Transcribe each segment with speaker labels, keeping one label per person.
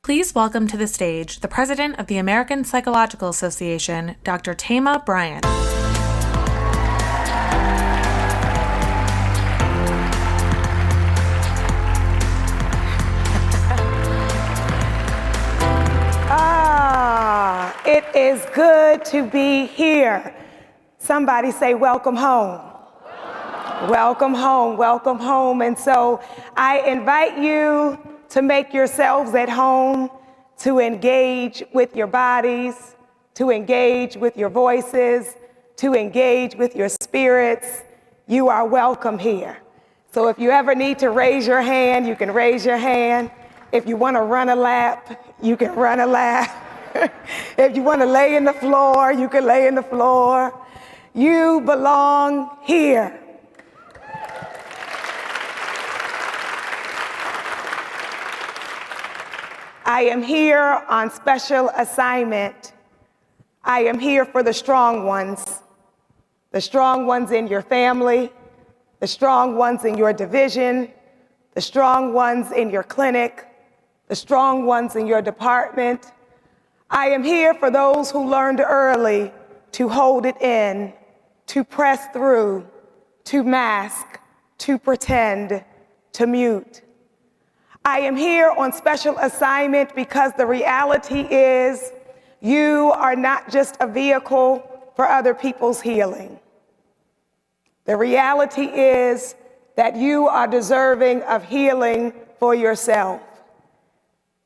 Speaker 1: Please welcome to the stage the president of the American Psychological Association, Dr. Thema Bryant.
Speaker 2: It is good to be here. Somebody say, welcome home. Welcome home, welcome home. And so I invite you to make yourselves at home, to engage with your bodies, to engage with your voices, to engage with your spirits. You are welcome here. So if you ever need to raise your hand, you can raise your hand. If you want to run a lap, you can run a lap. If you want to lay in the floor, you can lay in the floor. You belong here. I am here on special assignment. I am here for the strong ones in your family, the strong ones in your division, the strong ones in your clinic, the strong ones in your department. I am here for those who learned early to hold it in, to press through, to mask, to pretend, to mute. I am here on special assignment because the reality is you are not just a vehicle for other people's healing. The reality is that you are deserving of healing for yourself.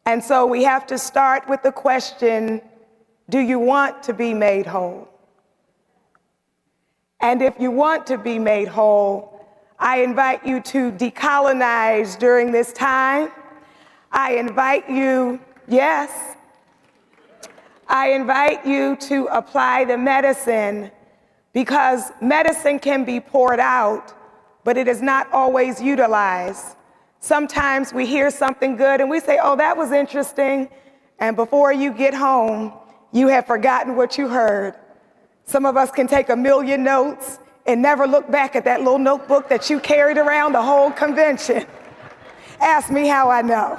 Speaker 2: And so we have to start with the question, do you want to be made whole? And if you want to be made whole, I invite you to decolonize during this time. I invite you to apply the medicine, because medicine can be poured out, but it is not always utilized. Sometimes we hear something good and we say, oh, that was interesting. And before you get home, you have forgotten what you heard. Some of us can take 1,000,000 notes and never look back at that little notebook that you carried around the whole convention. Ask me how I know.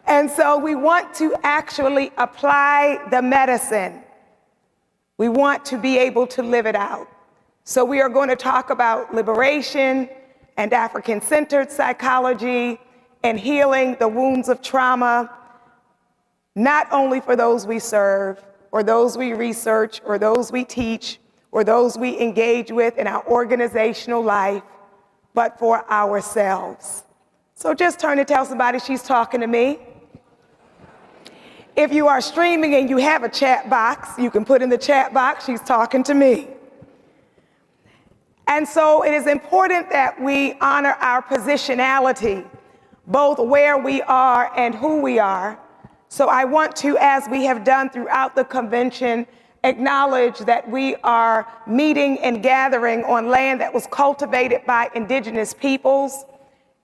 Speaker 2: And so we want to actually apply the medicine. We want to be able to live it out. So we are going to talk about liberation and African-centered psychology and healing the wounds of trauma, not only for those we serve or those we research or those we teach or those we engage with in our organizational life, but for ourselves. So just turn and tell somebody she's talking to me. If you are streaming and you have a chat box, you can put in the chat box, she's talking to me. And so it is important that we honor our positionality, both where we are and who we are. So I want to, as we have done throughout the convention, acknowledge that we are meeting and gathering on land that was cultivated by indigenous peoples.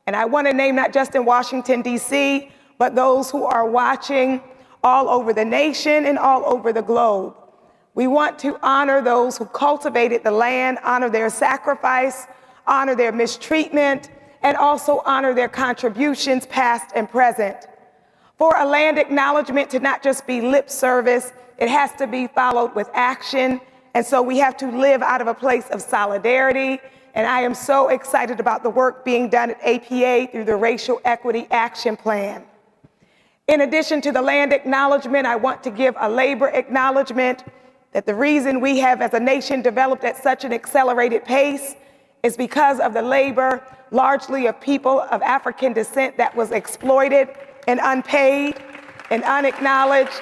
Speaker 2: And I want to name not just in Washington, D.C., but those who are watching all over the nation and all over the globe. We want to honor those who cultivated the land, honor their sacrifice, honor their mistreatment, and also honor their contributions past and present. For a land acknowledgement to not just be lip service, it has to be followed with action. And so we have to live out of a place of solidarity. And I am so excited about the work being done at APA through the Racial Equity Action Plan. In addition to the land acknowledgement, I want to give a labor acknowledgement that the reason we have as a nation developed at such an accelerated pace is because of the labor, largely of people of African descent, that was exploited and unpaid and unacknowledged.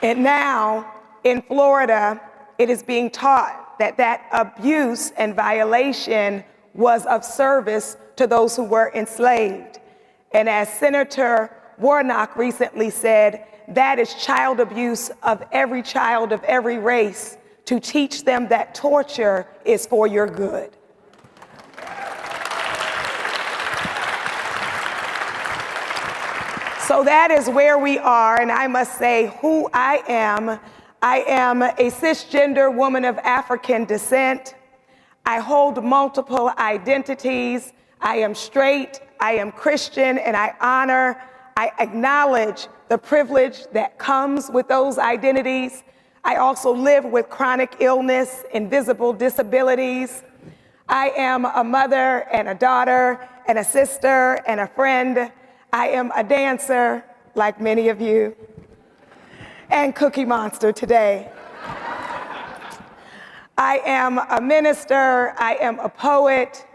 Speaker 2: And now in Florida, it is being taught that that abuse and violation was of service to those who were enslaved. And as Senator Warnock recently said, that is child abuse of every child of every race, to teach them that torture is for your good. So that is where we are, and I must say who I am. I am a cisgender woman of African descent. I hold multiple identities. I am straight, I am Christian, and I acknowledge the privilege that comes with those identities. I also live with chronic illness, invisible disabilities. I am a mother and a daughter and a sister and a friend. I am a dancer, like many of you, and Cookie Monster today. I am a minister, I am a poet,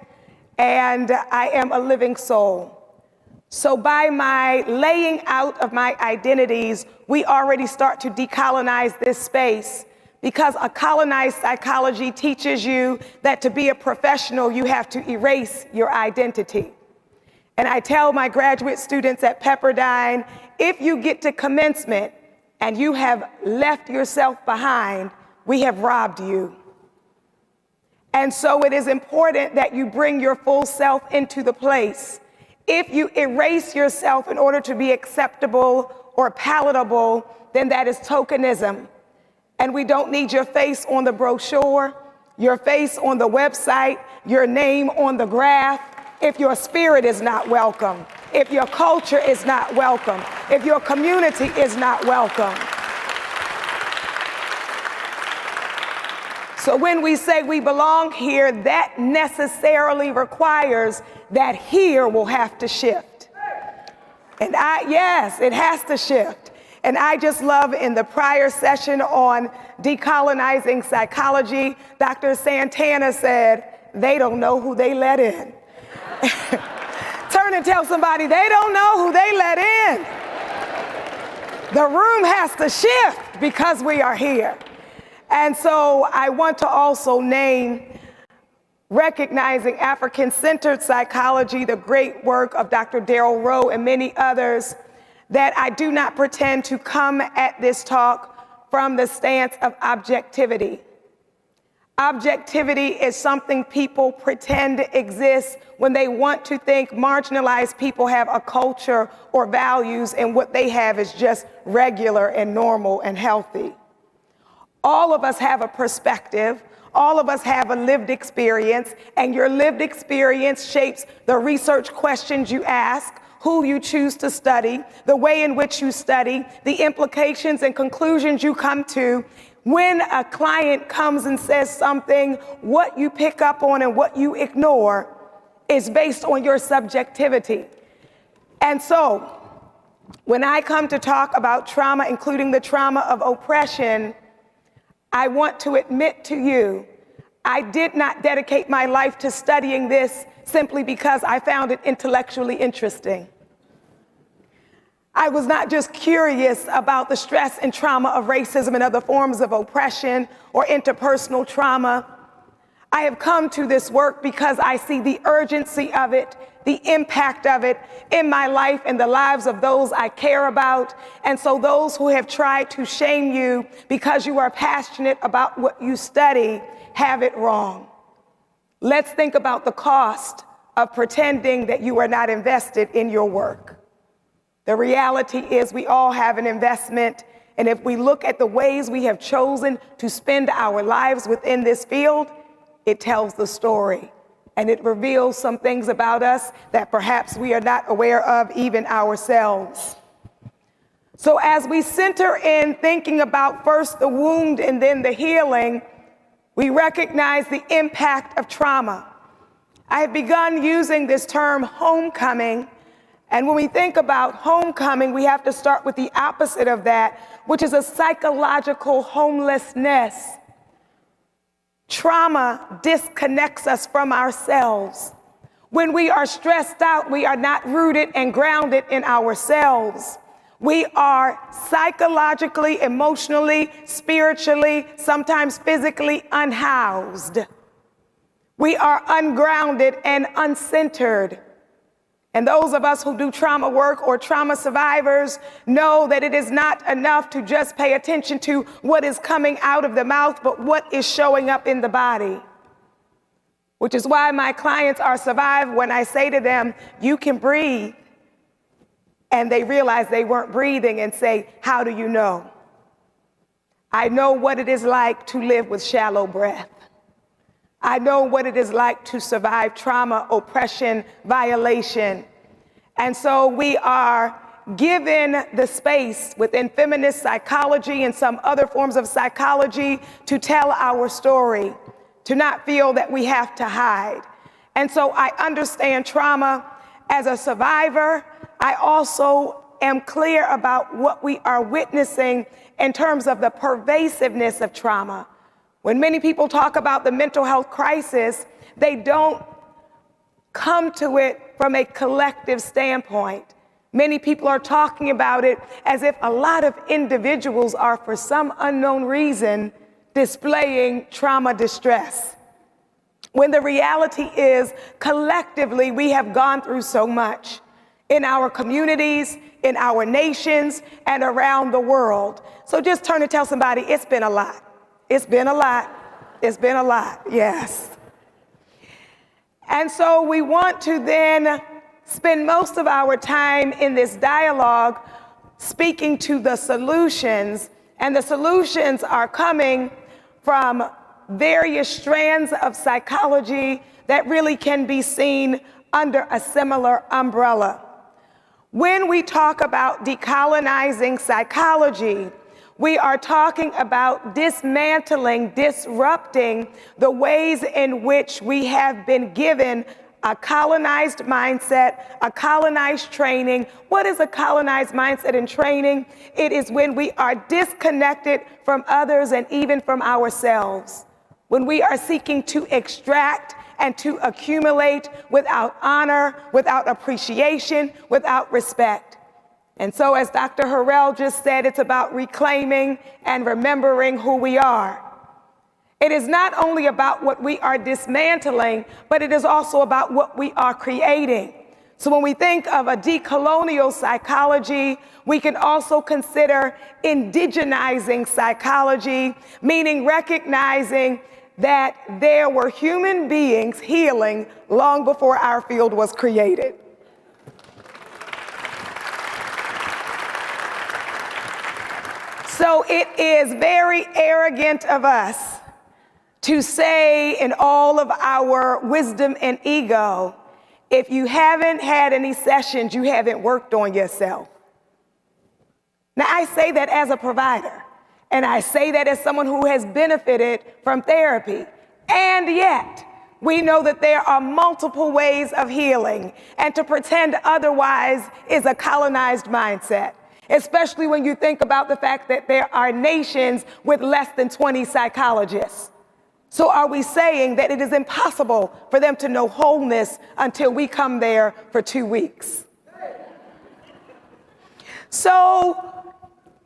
Speaker 2: and I am a living soul. So by my laying out of my identities, we already start to decolonize this space, because a colonized psychology teaches you that to be a professional, you have to erase your identity. And I tell my graduate students at Pepperdine, if you get to commencement and you have left yourself behind, we have robbed you. And so it is important that you bring your full self into the place. If you erase yourself in order to be acceptable or palatable, then that is tokenism. And we don't need your face on the brochure, your face on the website, your name on the graph, if your spirit is not welcome, if your culture is not welcome, if your community is not welcome. So when we say we belong here, that necessarily requires that here will have to shift. And yes, it has to shift. And I just love in the prior session on decolonizing psychology, Dr. Santana said, they don't know who they let in. Turn and tell somebody, they don't know who they let in. The room has to shift because we are here. And so I want to also name, recognizing African-centered psychology, the great work of Dr. Darrell Rowe and many others, that I do not pretend to come at this talk from the stance of objectivity. Objectivity is something people pretend exists when they want to think marginalized people have a culture or values, and what they have is just regular and normal and healthy. All of us have a perspective. All of us have a lived experience, and your lived experience shapes the research questions you ask, who you choose to study, the way in which you study, the implications and conclusions you come to. When a client comes and says something, what you pick up on and what you ignore is based on your subjectivity. And so, when I come to talk about trauma, including the trauma of oppression, I want to admit to you, I did not dedicate my life to studying this simply because I found it intellectually interesting. I was not just curious about the stress and trauma of racism and other forms of oppression or interpersonal trauma. I have come to this work because I see the urgency of it, the impact of it in my life and the lives of those I care about. And so those who have tried to shame you because you are passionate about what you study have it wrong. Let's think about the cost of pretending that you are not invested in your work. The reality is we all have an investment, and if we look at the ways we have chosen to spend our lives within this field, it tells the story. And it reveals some things about us that perhaps we are not aware of even ourselves. So as we center in thinking about first the wound and then the healing, we recognize the impact of trauma. I have begun using this term homecoming, and when we think about homecoming, we have to start with the opposite of that, which is a psychological homelessness. Trauma disconnects us from ourselves. When we are stressed out, we are not rooted and grounded in ourselves. We are psychologically, emotionally, spiritually, sometimes physically unhoused. We are ungrounded and uncentered. And those of us who do trauma work or trauma survivors know that it is not enough to just pay attention to what is coming out of the mouth, but what is showing up in the body. Which is why my clients are survived when I say to them, you can breathe. And they realize they weren't breathing and say, how do you know? I know what it is like to live with shallow breath. I know what it is like to survive trauma, oppression, violation. And so we are given the space within feminist psychology and some other forms of psychology to tell our story, to not feel that we have to hide. And so I understand trauma as a survivor. I also am clear about what we are witnessing in terms of the pervasiveness of trauma. When many people talk about the mental health crisis, they don't come to it from a collective standpoint. Many people are talking about it as if a lot of individuals are, for some unknown reason, displaying trauma distress. When the reality is, collectively, we have gone through so much in our communities, in our nations, and around the world. So just turn and tell somebody, it's been a lot. It's been a lot. It's been a lot, yes. And so we want to then spend most of our time in this dialogue speaking to the solutions, and the solutions are coming from various strands of psychology that really can be seen under a similar umbrella. When we talk about decolonizing psychology, we are talking about dismantling, disrupting the ways in which we have been given a colonized mindset, a colonized training. What is a colonized mindset and training? It is when we are disconnected from others and even from ourselves. When we are seeking to extract and to accumulate without honor, without appreciation, without respect. And so, as Dr. Harrell just said, it's about reclaiming and remembering who we are. It is not only about what we are dismantling, but it is also about what we are creating. So when we think of a decolonial psychology, we can also consider indigenizing psychology, meaning recognizing that there were human beings healing long before our field was created. So it is very arrogant of us to say in all of our wisdom and ego, if you haven't had any sessions, you haven't worked on yourself. Now, I say that as a provider, and I say that as someone who has benefited from therapy, and yet we know that there are multiple ways of healing, and to pretend otherwise is a colonized mindset. Especially when you think about the fact that there are nations with less than 20 psychologists. So are we saying that it is impossible for them to know wholeness until we come there for 2 weeks? So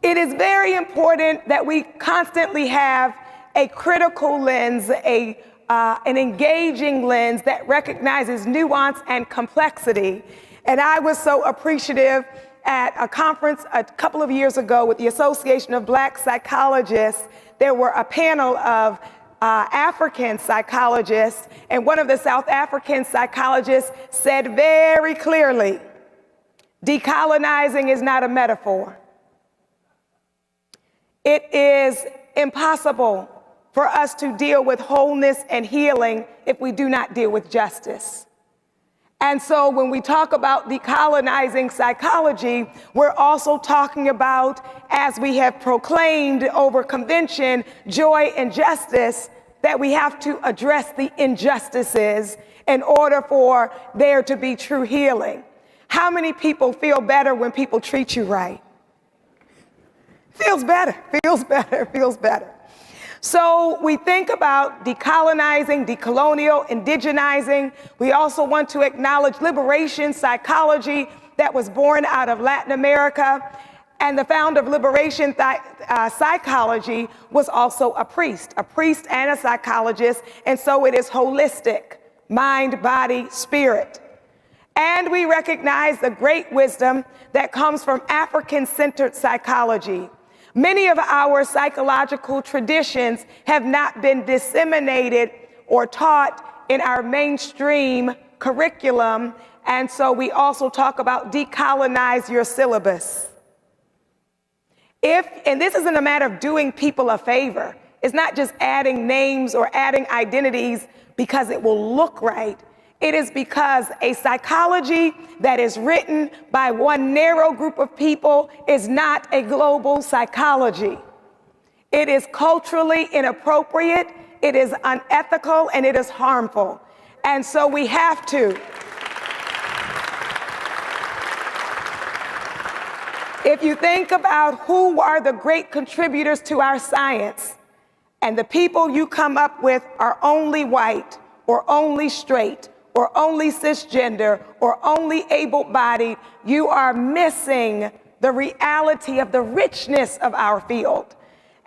Speaker 2: it is very important that we constantly have a critical lens, an engaging lens that recognizes nuance and complexity. And I was so appreciative at a conference a couple of years ago with the Association of Black Psychologists. There were a panel of African psychologists, and one of the South African psychologists said very clearly, decolonizing is not a metaphor. It is impossible for us to deal with wholeness and healing if we do not deal with justice. And so when we talk about decolonizing psychology, we're also talking about, as we have proclaimed over convention, joy and justice, that we have to address the injustices in order for there to be true healing. How many people feel better when people treat you right? Feels better, feels better, feels better. So we think about decolonizing, decolonial, indigenizing. We also want to acknowledge liberation psychology that was born out of Latin America. And the founder of liberation psychology was also a priest and a psychologist. And so it is holistic, mind, body, spirit. And we recognize the great wisdom that comes from African-centered psychology. Many of our psychological traditions have not been disseminated or taught in our mainstream curriculum, and so we also talk about decolonize your syllabus. And this isn't a matter of doing people a favor, is not just adding names or adding identities because it will look right. It is because a psychology that is written by one narrow group of people is not a global psychology. It is culturally inappropriate, it is unethical, and it is harmful. And so we have to. If you think about who are the great contributors to our science, and the people you come up with are only white, or only straight, or only cisgender, or only able-bodied, you are missing the reality of the richness of our field.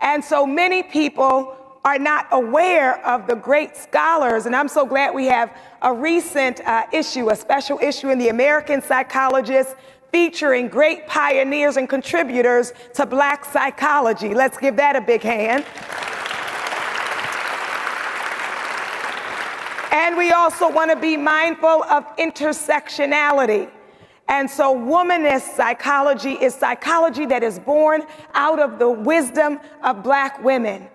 Speaker 2: And so many people are not aware of the great scholars, and I'm so glad we have a recent issue, a special issue in the American Psychologist, featuring great pioneers and contributors to Black psychology. Let's give that a big hand. And we also want to be mindful of intersectionality. And so womanist psychology is psychology that is born out of the wisdom of Black women,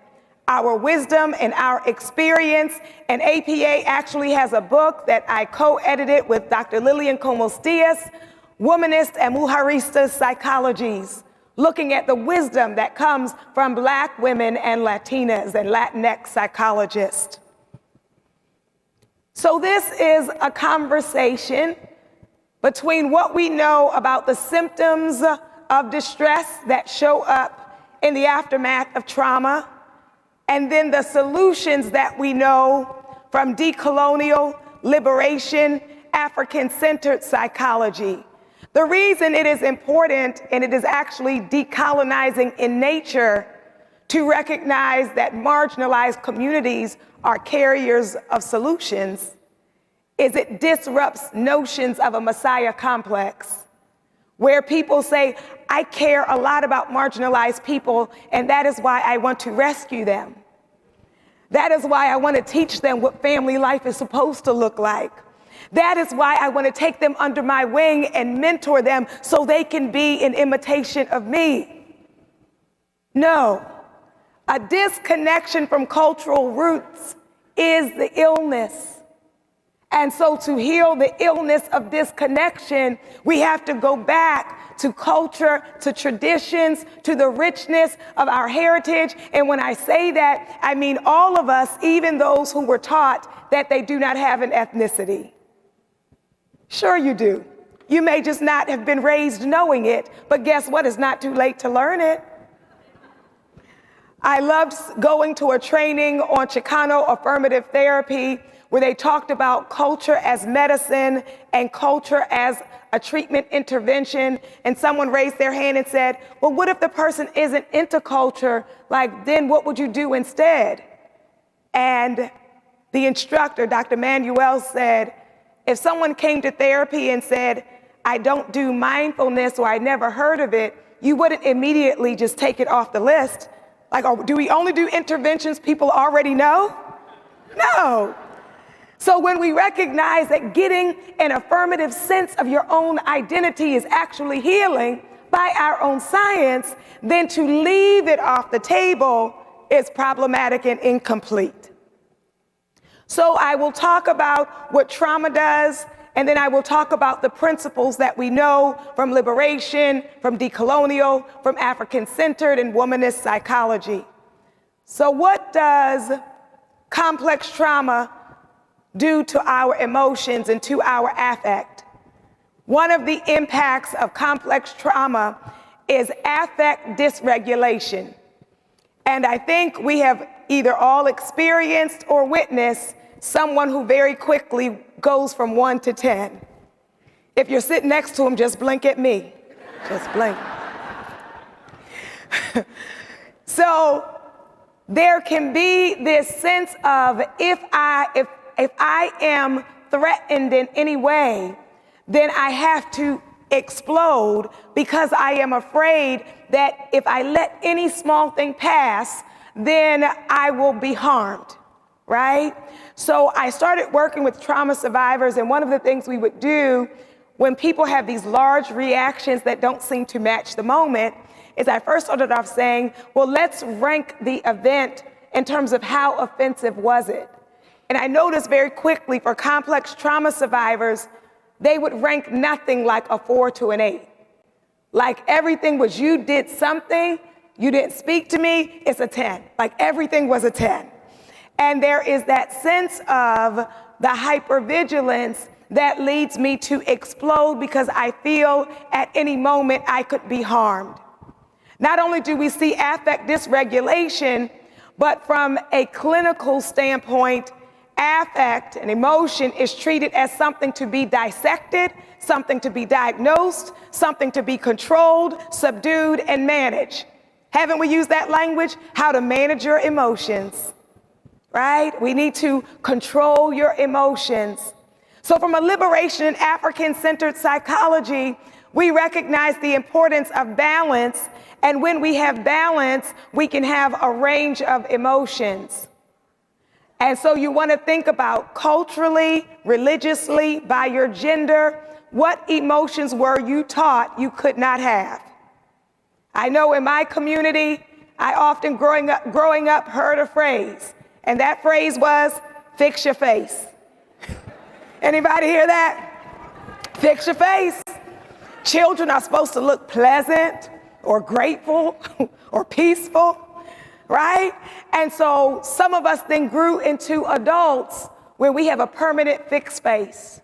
Speaker 2: our wisdom and our experience. And APA actually has a book that I co-edited with Dr. Lillian Como-Stias, Womanist and Mujerista Psychologies, looking at the wisdom that comes from Black women and Latinas and Latinx psychologists. So this is a conversation between what we know about the symptoms of distress that show up in the aftermath of trauma, and then the solutions that we know from decolonial, liberation, African-centered psychology. The reason it is important, and it is actually decolonizing in nature, to recognize that marginalized communities are carriers of solutions, is it disrupts notions of a Messiah complex, where people say, I care a lot about marginalized people, and that is why I want to rescue them. That is why I want to teach them what family life is supposed to look like. That is why I want to take them under my wing and mentor them so they can be an imitation of me. No, a disconnection from cultural roots is the illness. And so to heal the illness of disconnection, we have to go back to culture, to traditions, to the richness of our heritage. And when I say that, I mean all of us, even those who were taught that they do not have an ethnicity. Sure you do. You may just not have been raised knowing it, but guess what? It's not too late to learn it. I loved going to a training on Chicano affirmative therapy where they talked about culture as medicine and culture as a treatment intervention. And someone raised their hand and said, well, what if the person isn't into culture? Like, then what would you do instead? And the instructor, Dr. Manuel, said, if someone came to therapy and said, I don't do mindfulness or I never heard of it, you wouldn't immediately just take it off the list. Like, oh, do we only do interventions people already know? No. So when we recognize that getting an affirmative sense of your own identity is actually healing by our own science, then to leave it off the table is problematic and incomplete. So I will talk about what trauma does, and then I will talk about the principles that we know from liberation, from decolonial, from African-centered and womanist psychology. So what does complex trauma do to our emotions and to our affect? One of the impacts of complex trauma is affect dysregulation. And I think we have either all experienced or witnessed someone who very quickly goes from 1 to 10. If you're sitting next to him, just blink at me. Just blink. So there can be this sense of if I am threatened in any way, then I have to explode because I am afraid that if I let any small thing pass, then I will be harmed, right? So I started working with trauma survivors, and one of the things we would do when people have these large reactions that don't seem to match the moment is I first started off saying, well, let's rank the event in terms of how offensive was it. And I noticed very quickly for complex trauma survivors, they would rank nothing like a 4 to an 8. Like everything was, you did something, you didn't speak to me, it's a 10. Like everything was a 10. And there is that sense of the hypervigilance that leads me to explode because I feel at any moment I could be harmed. Not only do we see affect dysregulation, but from a clinical standpoint, affect and emotion is treated as something to be dissected, something to be diagnosed, something to be controlled, subdued, and managed. Haven't we used that language? How to manage your emotions, right? We need to control your emotions. So from a liberation and African-centered psychology, we recognize the importance of balance. And when we have balance, we can have a range of emotions. And so you want to think about culturally, religiously, by your gender, what emotions were you taught you could not have? I know in my community, I often growing up heard a phrase, and that phrase was, fix your face. Anybody hear that? Fix your face. Children are supposed to look pleasant or grateful or peaceful, right? And so some of us then grew into adults where we have a permanent fixed face,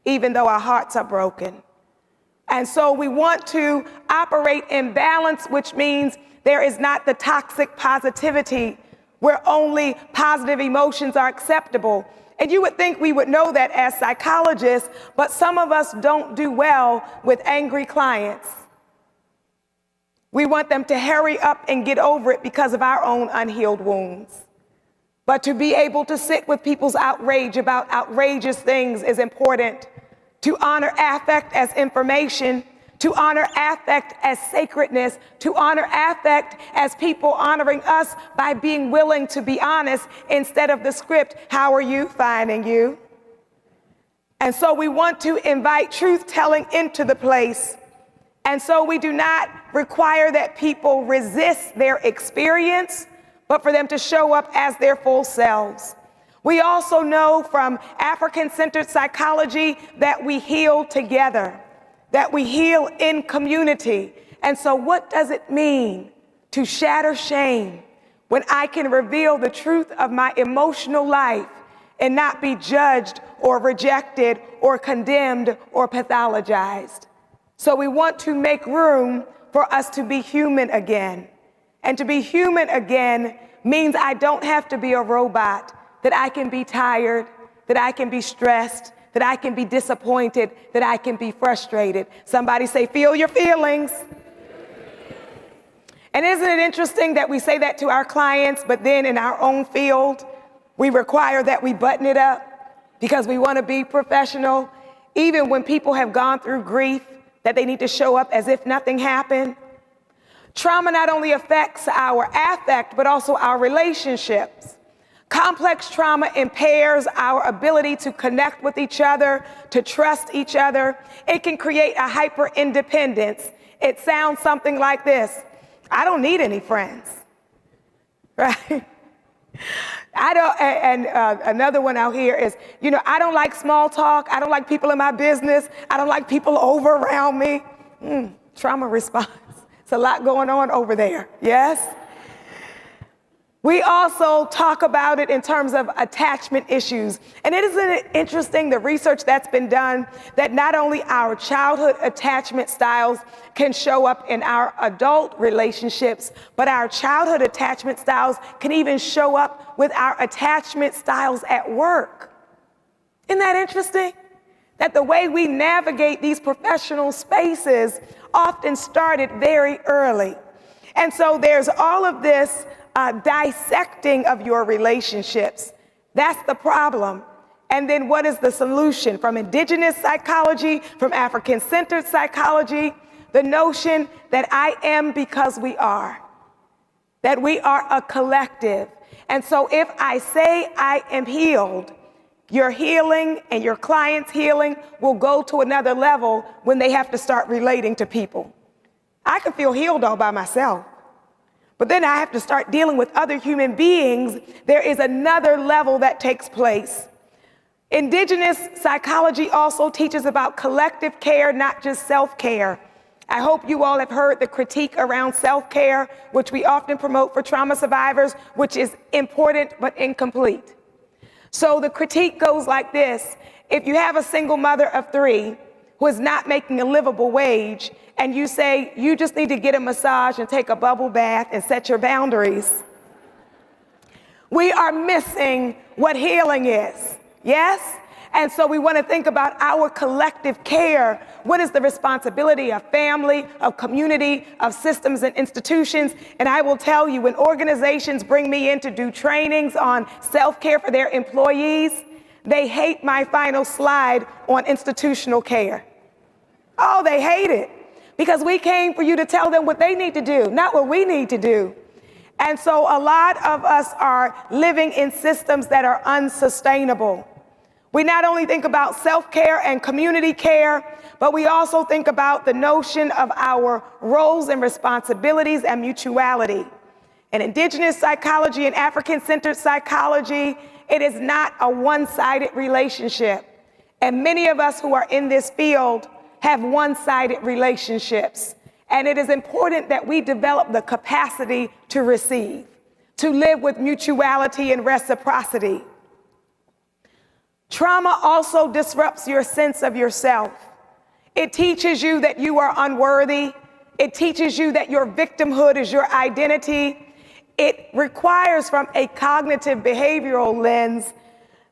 Speaker 2: even though our hearts are broken. And so we want to operate in balance, which means there is not the toxic positivity where only positive emotions are acceptable. And you would think we would know that as psychologists, but some of us don't do well with angry clients. We want them to hurry up and get over it because of our own unhealed wounds. But to be able to sit with people's outrage about outrageous things is important. To honor affect as information, to honor affect as sacredness, to honor affect as people honoring us by being willing to be honest instead of the script, how are you, finding you? And so we want to invite truth-telling into the place. And so we do not require that people resist their experience, but for them to show up as their full selves. We also know from African-centered psychology that we heal together, that we heal in community. And so what does it mean to shatter shame when I can reveal the truth of my emotional life and not be judged or rejected or condemned or pathologized? So we want to make room for us to be human again. And to be human again means I don't have to be a robot, that I can be tired, that I can be stressed, that I can be disappointed, that I can be frustrated. Somebody say, feel your feelings. And isn't it interesting that we say that to our clients, but then in our own field, we require that we button it up because we want to be professional, even when people have gone through grief, that they need to show up as if nothing happened. Trauma not only affects our affect, but also our relationships. Complex trauma impairs our ability to connect with each other, to trust each other. It can create a hyper-independence. It sounds something like this: I don't need any friends, right? Another one out here is, I don't like small talk. I don't like people in my business. I don't like people over around me. Trauma response. It's a lot going on over there, yes? We also talk about it in terms of attachment issues. And isn't it interesting, the research that's been done, that not only our childhood attachment styles can show up in our adult relationships, but our childhood attachment styles can even show up with our attachment styles at work. Isn't that interesting? That the way we navigate these professional spaces often started very early. And so there's all of this dissecting of your relationships. That's the problem. And then what is the solution? From indigenous psychology, from African-centered psychology, the notion that I am because we are, that we are a collective. And so if I say I am healed, your healing and your client's healing will go to another level when they have to start relating to people. I can feel healed all by myself. But then I have to start dealing with other human beings. There is another level that takes place. Indigenous psychology also teaches about collective care, not just self-care. I hope you all have heard the critique around self-care, which we often promote for trauma survivors, which is important but incomplete. So the critique goes like this. If you have a single mother of 3 who is not making a livable wage, and you say you just need to get a massage and take a bubble bath and set your boundaries, we are missing what healing is. Yes? And so we want to think about our collective care. What is the responsibility of family, of community, of systems and institutions? And I will tell you, when organizations bring me in to do trainings on self-care for their employees, they hate my final slide on institutional care. Oh, they hate it. Because we came for you to tell them what they need to do, not what we need to do. And so a lot of us are living in systems that are unsustainable. We not only think about self-care and community care, but we also think about the notion of our roles and responsibilities and mutuality. In Indigenous psychology and African-centered psychology, it is not a one-sided relationship. And many of us who are in this field have one-sided relationships. And it is important that we develop the capacity to receive, to live with mutuality and reciprocity. Trauma also disrupts your sense of yourself. It teaches you that you are unworthy. It teaches you that your victimhood is your identity. It requires from a cognitive behavioral lens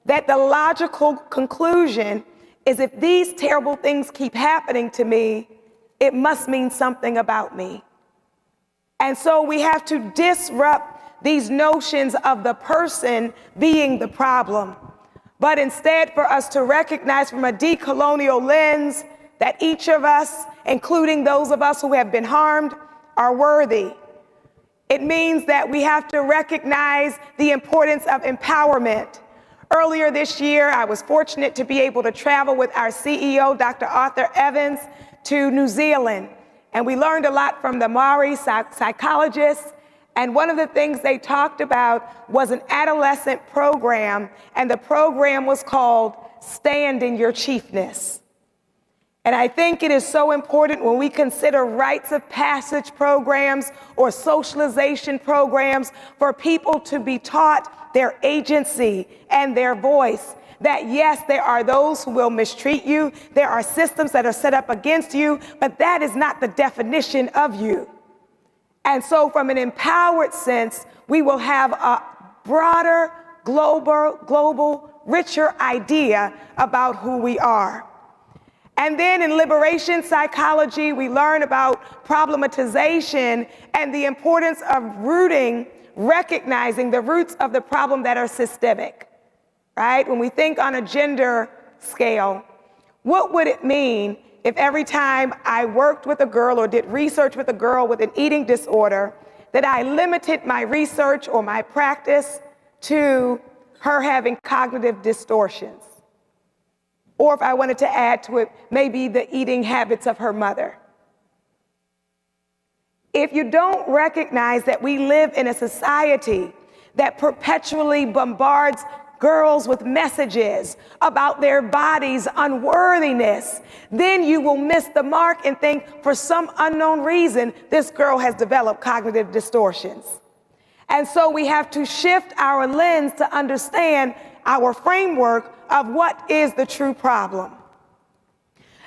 Speaker 2: that the logical conclusion is if these terrible things keep happening to me, it must mean something about me. And so we have to disrupt these notions of the person being the problem. But instead, for us to recognize from a decolonial lens that each of us, including those of us who have been harmed, are worthy. It means that we have to recognize the importance of empowerment. Earlier this year, I was fortunate to be able to travel with our CEO, Dr. Arthur Evans, to New Zealand. And we learned a lot from the Maori psychologists. And one of the things they talked about was an adolescent program, and the program was called Stand in Your Chiefness. And I think it is so important when we consider rites of passage programs or socialization programs for people to be taught their agency and their voice. That yes, there are those who will mistreat you, there are systems that are set up against you, but that is not the definition of you. And so from an empowered sense, we will have a broader, global, richer idea about who we are. And then in liberation psychology, we learn about problematization and the importance of recognizing the roots of the problem that are systemic, right? When we think on a gender scale, what would it mean if every time I worked with a girl or did research with a girl with an eating disorder, that I limited my research or my practice to her having cognitive distortions? Or if I wanted to add to it, maybe the eating habits of her mother. If you don't recognize that we live in a society that perpetually bombards girls with messages about their body's unworthiness, then you will miss the mark and think for some unknown reason, this girl has developed cognitive distortions. And so we have to shift our lens to understand our framework of what is the true problem.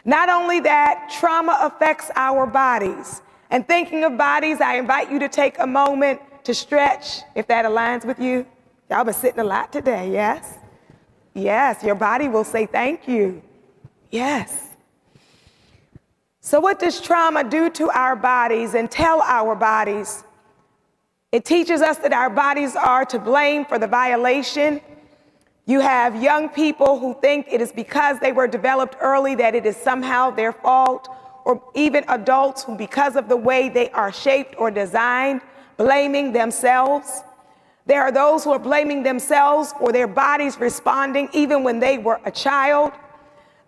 Speaker 2: Not only that, trauma affects our bodies. And thinking of bodies, I invite you to take a moment to stretch, if that aligns with you. Y'all been sitting a lot today, yes? Yes, your body will say thank you. Yes. So what does trauma do to our bodies and tell our bodies? It teaches us that our bodies are to blame for the violation. You have young people who think it is because they were developed early that it is somehow their fault, or even adults who, because of the way they are shaped or designed, blaming themselves. There are those who are blaming themselves for their bodies responding even when they were a child.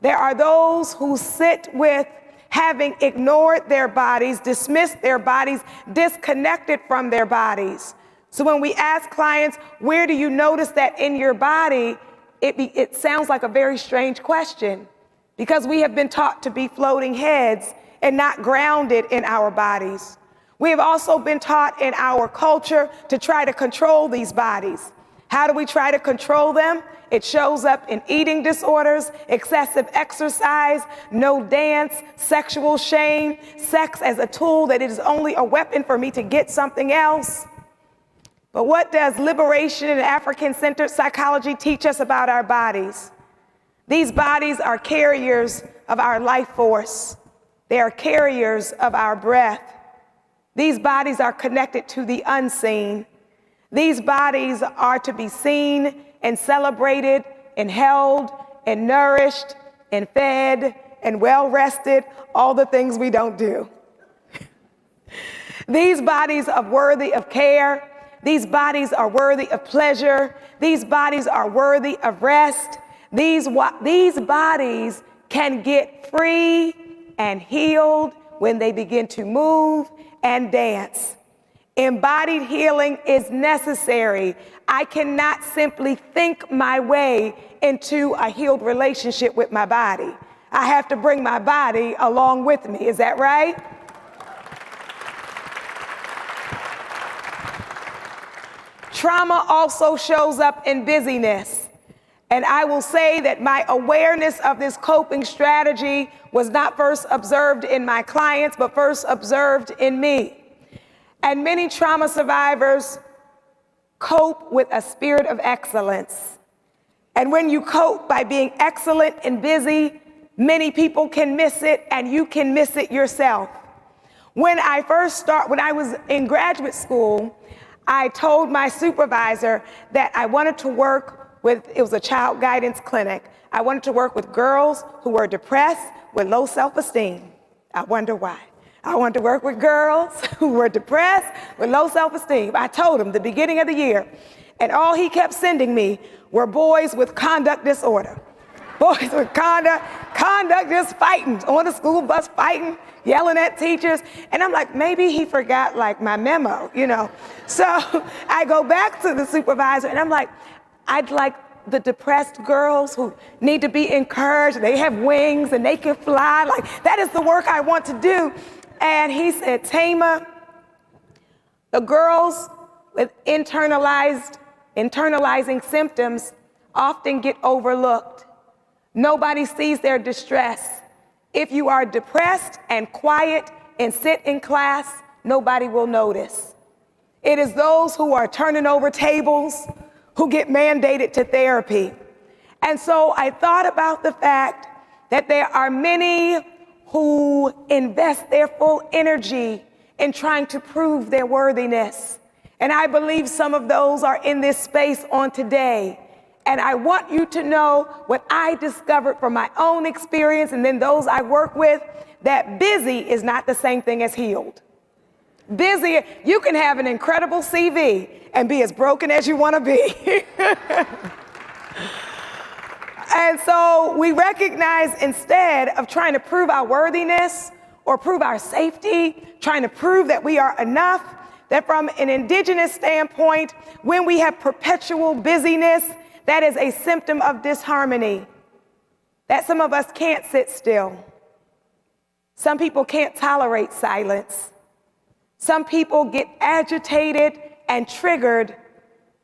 Speaker 2: There are those who sit with having ignored their bodies, dismissed their bodies, disconnected from their bodies. So when we ask clients, where do you notice that in your body? It sounds like a very strange question, because we have been taught to be floating heads and not grounded in our bodies. We have also been taught in our culture to try to control these bodies. How do we try to control them? It shows up in eating disorders, excessive exercise, no dance, sexual shame, sex as a tool that it is only a weapon for me to get something else. But what does liberation and African-centered psychology teach us about our bodies? These bodies are carriers of our life force. They are carriers of our breath. These bodies are connected to the unseen. These bodies are to be seen and celebrated and held and nourished and fed and well rested, all the things we don't do. These bodies are worthy of care. These bodies are worthy of pleasure. These bodies are worthy of rest. These bodies can get free and healed when they begin to move and dance. Embodied healing is necessary. I cannot simply think my way into a healed relationship with my body. I have to bring my body along with me. Is that right? Trauma also shows up in busyness. And I will say that my awareness of this coping strategy was not first observed in my clients, but first observed in me. And many trauma survivors cope with a spirit of excellence. And when you cope by being excellent and busy, many people can miss it, and you can miss it yourself. When I was in graduate school, I told my supervisor that I wanted to work with, it was a child guidance clinic. I wanted to work with girls who were depressed with low self-esteem. I wonder why. I wanted to work with girls who were depressed with low self-esteem. I told him the beginning of the year, and all he kept sending me were boys with conduct disorder. Boys with conduct just fighting, on the school bus fighting, yelling at teachers. And I'm like, maybe he forgot like my memo, you know. So I go back to the supervisor and I'm like, I'd like the depressed girls who need to be encouraged. They have wings and they can fly. Like, that is the work I want to do. And he said, Tama, the girls with internalizing symptoms often get overlooked. Nobody sees their distress. If you are depressed and quiet and sit in class, nobody will notice. It is those who are turning over tables who get mandated to therapy. And so I thought about the fact that there are many who invest their full energy in trying to prove their worthiness. And I believe some of those are in this space on today. And I want you to know what I discovered from my own experience and then those I work with, that busy is not the same thing as healed. Busy, you can have an incredible CV and be as broken as you want to be. And so we recognize, instead of trying to prove our worthiness or prove our safety, trying to prove that we are enough, that from an indigenous standpoint, when we have perpetual busyness, that is a symptom of disharmony, that some of us can't sit still. Some people can't tolerate silence. Some people get agitated and triggered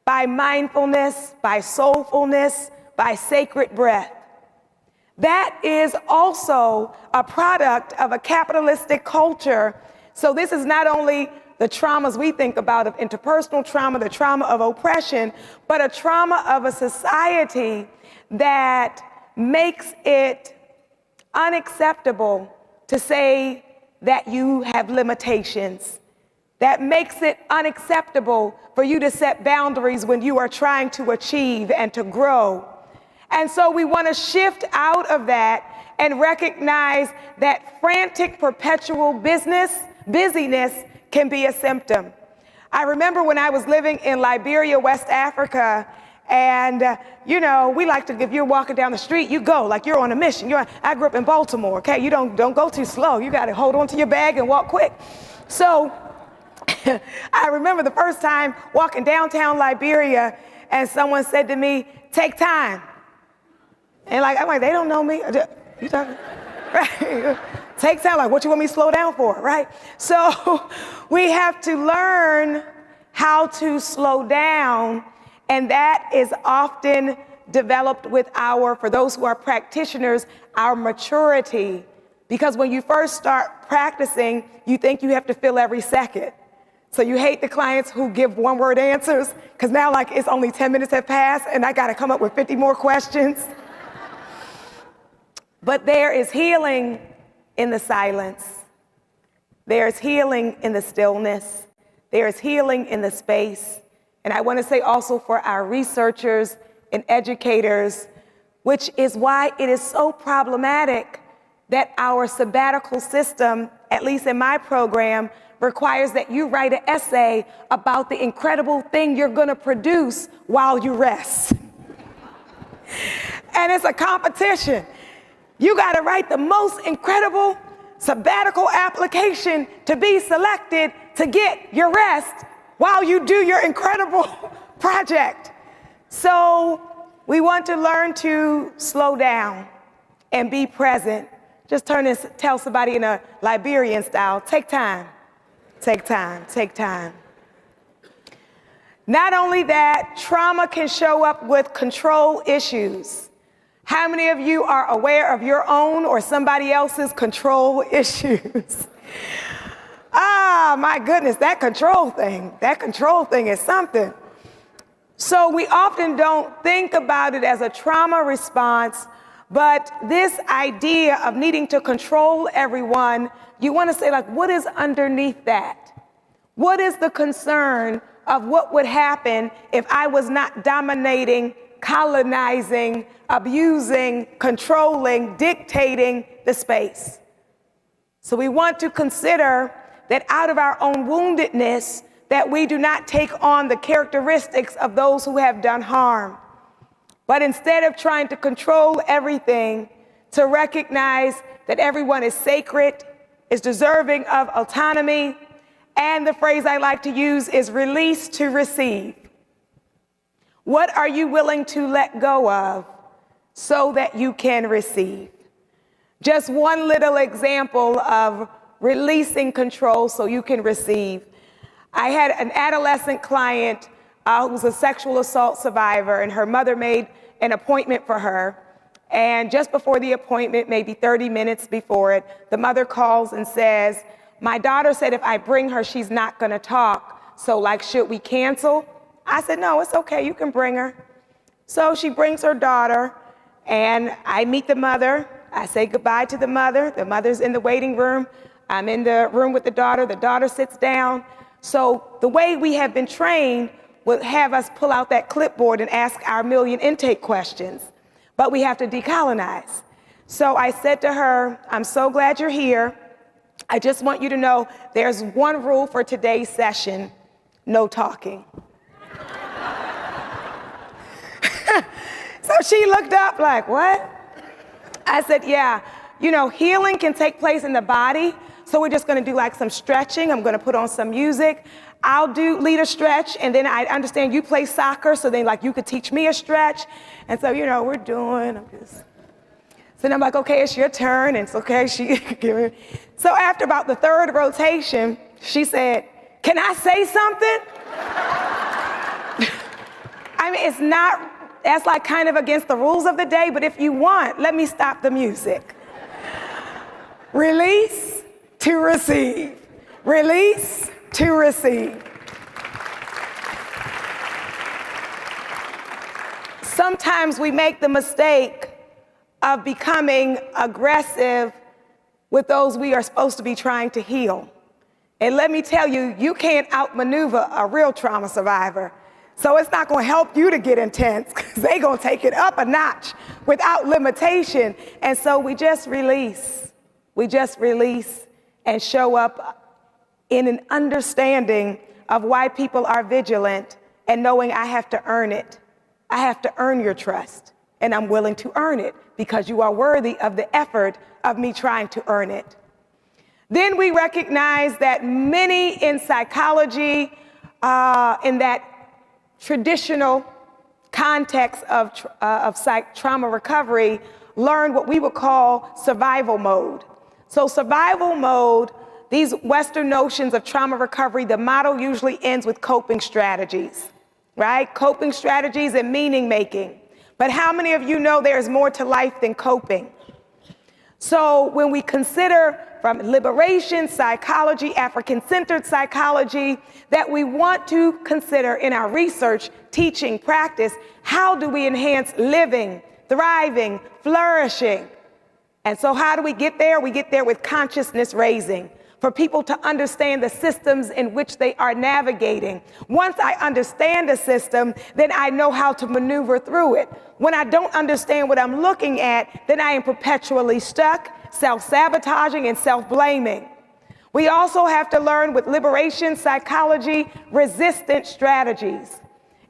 Speaker 2: by mindfulness, by soulfulness, by sacred breath. That is also a product of a capitalistic culture. So this is not only the traumas we think about of interpersonal trauma, the trauma of oppression, but a trauma of a society that makes it unacceptable to say that you have limitations, that makes it unacceptable for you to set boundaries when you are trying to achieve and to grow. And so we want to shift out of that and recognize that frantic, perpetual busyness can be a symptom. I remember when I was living in Liberia, West Africa, And, you know, we like to, if you're walking down the street, you go like you're on a mission. I grew up in Baltimore, okay? You don't go too slow. You got to hold on to your bag and walk quick. So I remember the first time walking downtown Liberia and someone said to me, "Take time." And I'm like, they don't know me. You talking? Right? Take time, like what you want me to slow down for, right? So we have to learn how to slow down, and that is often developed with for those who are practitioners, our maturity. Because when you first start practicing, you think you have to fill every second. So you hate the clients who give one-word answers, because now like it's only 10 minutes have passed and I gotta come up with 50 more questions. But there is healing in the silence. There's healing in the stillness. There's healing in the space. And I want to say also for our researchers and educators, which is why it is so problematic that our sabbatical system, at least in my program, requires that you write an essay about the incredible thing you're going to produce while you rest. And it's a competition. You got to write the most incredible sabbatical application to be selected to get your rest while you do your incredible project. So we want to learn to slow down and be present. Just turn and tell somebody in a Liberian style, take time, take time, take time. Not only that, trauma can show up with control issues. How many of you are aware of your own or somebody else's control issues? Ah, my goodness, that control thing is something. So we often don't think about it as a trauma response, but this idea of needing to control everyone, you want to say, like, what is underneath that? What is the concern of what would happen if I was not dominating, colonizing, abusing, controlling, dictating the space? So we want to consider that out of our own woundedness, that we do not take on the characteristics of those who have done harm. But instead of trying to control everything, to recognize that everyone is sacred, is deserving of autonomy, and the phrase I like to use is release to receive. What are you willing to let go of so that you can receive? Just one little example of releasing control so you can receive. I had an adolescent client who was a sexual assault survivor, and her mother made an appointment for her. And just before the appointment, maybe 30 minutes before it, the mother calls and says, "My daughter said if I bring her, she's not gonna talk. So like, should we cancel?" I said, "No, it's okay, you can bring her." So she brings her daughter, and I meet the mother. I say goodbye to the mother. The mother's in the waiting room. I'm in the room with the daughter. The daughter sits down. So the way we have been trained would have us pull out that clipboard and ask our million intake questions, but we have to decolonize. So I said to her, "I'm so glad you're here. I just want you to know there's one rule for today's session: no talking." So she looked up like, "What?" I said, "Yeah, you know, healing can take place in the body. So we're just gonna do like some stretching. I'm gonna put on some music. I'll lead a stretch, and then I understand you play soccer, so then like you could teach me a stretch." And so, you know, so then I'm like, "Okay, it's your turn." And it's okay, So after about the third rotation, she said, "Can I say something?" I mean, that's like kind of against the rules of the day, but if you want, let me stop the music. Release to receive. Release to receive. Sometimes we make the mistake of becoming aggressive with those we are supposed to be trying to heal. And let me tell you, you can't outmaneuver a real trauma survivor. So it's not going to help you to get intense, because they're going to take it up a notch without limitation. And so we just release. We just release and show up in an understanding of why people are vigilant and knowing I have to earn it. I have to earn your trust, and I'm willing to earn it because you are worthy of the effort of me trying to earn it. Then we recognize that many in psychology, in that traditional context of trauma recovery, learn what we would call survival mode. So survival mode, these Western notions of trauma recovery, the model usually ends with coping strategies, right? Coping strategies and meaning making. But how many of you know there's more to life than coping? So when we consider from liberation psychology, African-centered psychology, that we want to consider in our research, teaching, practice, how do we enhance living, thriving, flourishing? And so how do we get there? We get there with consciousness raising, for people to understand the systems in which they are navigating. Once I understand the system, then I know how to maneuver through it. When I don't understand what I'm looking at, then I am perpetually stuck, self-sabotaging, and self-blaming. We also have to learn with liberation psychology, resistant strategies.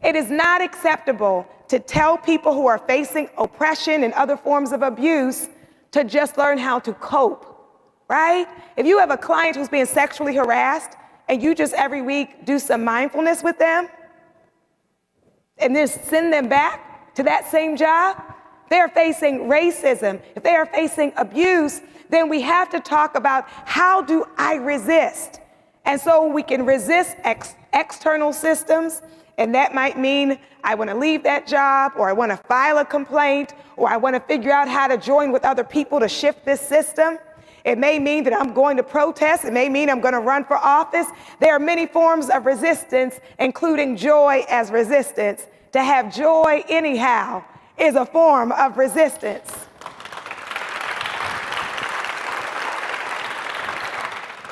Speaker 2: It is not acceptable to tell people who are facing oppression and other forms of abuse to just learn how to cope. Right? If you have a client who's being sexually harassed and you just every week do some mindfulness with them and then send them back to that same job, they're facing racism. If they are facing abuse, then we have to talk about how do I resist? And so we can resist external systems, and that might mean I want to leave that job, or I want to file a complaint, or I want to figure out how to join with other people to shift this system. It may mean that I'm going to protest. It may mean I'm going to run for office. There are many forms of resistance, including joy as resistance. To have joy anyhow is a form of resistance.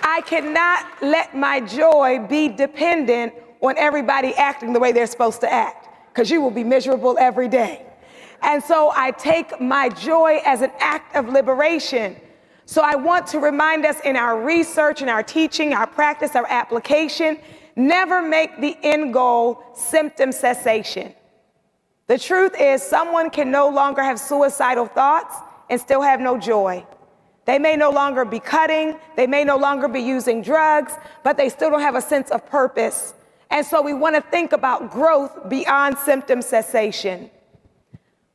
Speaker 2: I cannot let my joy be dependent on everybody acting the way they're supposed to act, because you will be miserable every day. And so I take my joy as an act of liberation. So I want to remind us in our research, in our teaching, our practice, our application, never make the end goal symptom cessation. The truth is someone can no longer have suicidal thoughts and still have no joy. They may no longer be cutting, they may no longer be using drugs, but they still don't have a sense of purpose. And so we want to think about growth beyond symptom cessation.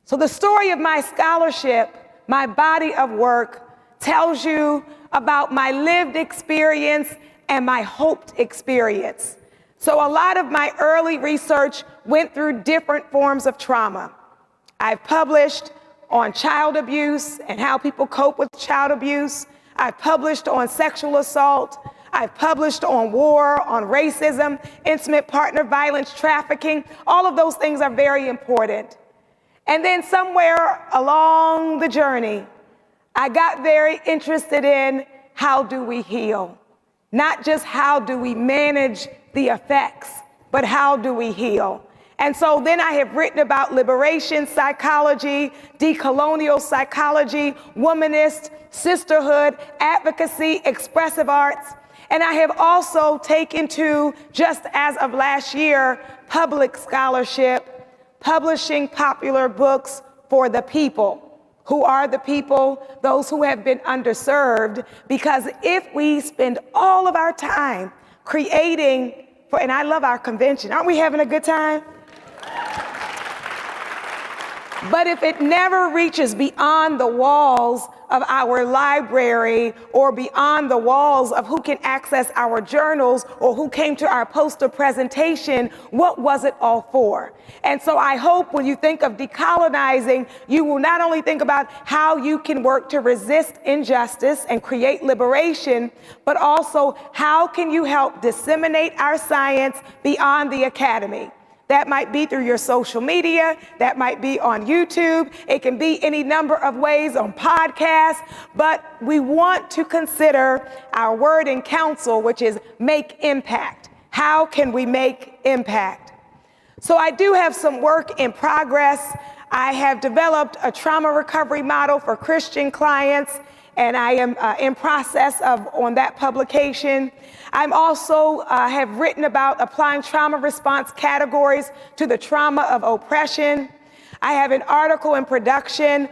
Speaker 2: So the story of my scholarship, my body of work, tells you about my lived experience and my hoped experience. So a lot of my early research went through different forms of trauma. I've published on child abuse and how people cope with child abuse. I've published on sexual assault. I've published on war, on racism, intimate partner violence, trafficking. All of those things are very important. And then somewhere along the journey, I got very interested in how do we heal? Not just how do we manage the effects, but how do we heal? And so then I have written about liberation psychology, decolonial psychology, womanist, sisterhood, advocacy, expressive arts. And I have also taken to, just as of last year, public scholarship, publishing popular books for the people. Who are the people? Those who have been underserved. Because if we spend all of our time creating, and I love our convention, aren't we having a good time? But if it never reaches beyond the walls of our library or beyond the walls of who can access our journals or who came to our poster presentation, what was it all for? And so I hope when you think of decolonizing, you will not only think about how you can work to resist injustice and create liberation, but also how can you help disseminate our science beyond the academy. That might be through your social media, that might be on YouTube, it can be any number of ways on podcasts, but we want to consider our word in council, which is make impact. How can we make impact? So I do have some work in progress. I have developed a trauma recovery model for Christian clients, and I am in process on that publication. I'm also have written about applying trauma response categories to the trauma of oppression. I have an article in production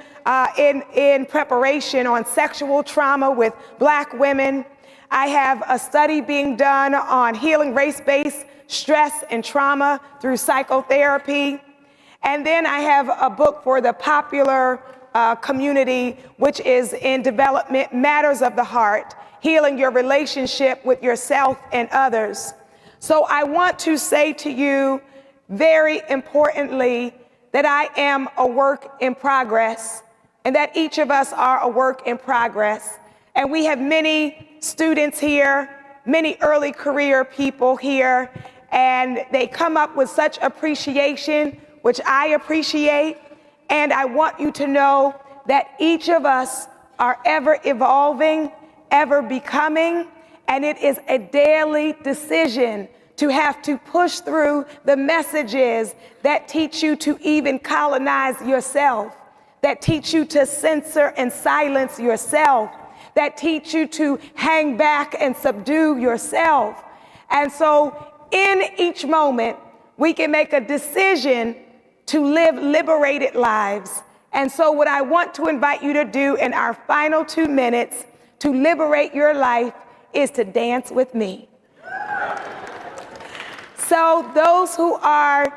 Speaker 2: in preparation on sexual trauma with Black women. I have a study being done on healing race-based stress and trauma through psychotherapy. And then I have a book for the popular community, which is in development, Matters of the Heart, healing your relationship with yourself and others. So I want to say to you, very importantly, that I am a work in progress, and that each of us are a work in progress. And we have many students here, many early career people here, and they come up with such appreciation, which I appreciate. And I want you to know that each of us are ever evolving, ever becoming, and it is a daily decision to have to push through the messages that teach you to even colonize yourself, that teach you to censor and silence yourself, that teach you to hang back and subdue yourself. And so in each moment, we can make a decision to live liberated lives. And so what I want to invite you to do in our final 2 minutes to liberate your life is to dance with me. So those who are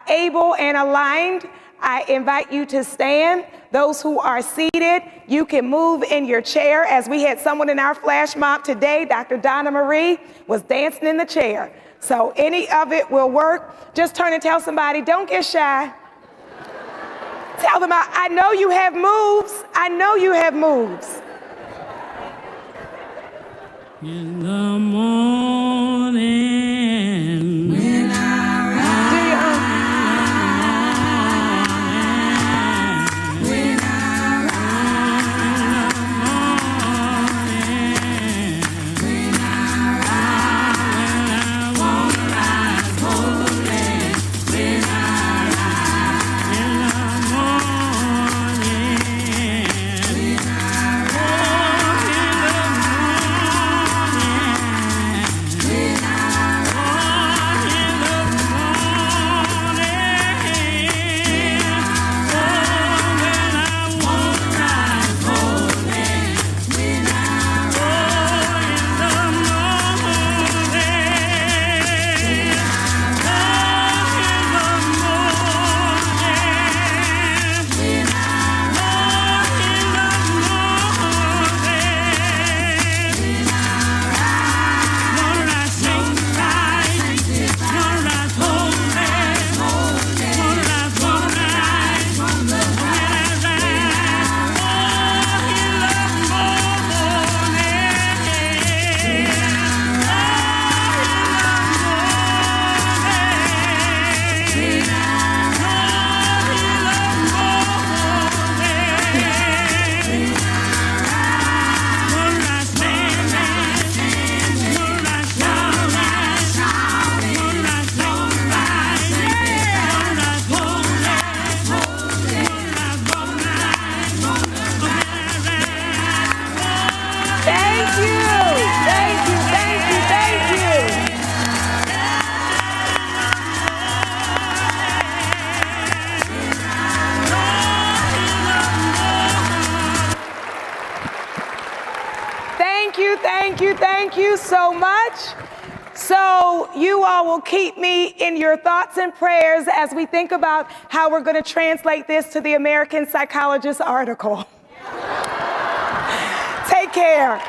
Speaker 2: able and aligned, I invite you to stand. Those who are seated, you can move in your chair, as we had someone in our flash mob today, Dr. Donna Marie, was dancing in the chair. So any of it will work. Just turn and tell somebody, don't get shy. Tell them, I know you have moves. I know you have moves.
Speaker 3: In the morning, when I rise, when I rise, when I rise, when I won't rise holy, when I rise in the morning, when I walk in the
Speaker 2: Thank you so much. So you all will keep me in your thoughts and prayers as we think about how we're going to translate this to the American Psychologist article. Take care.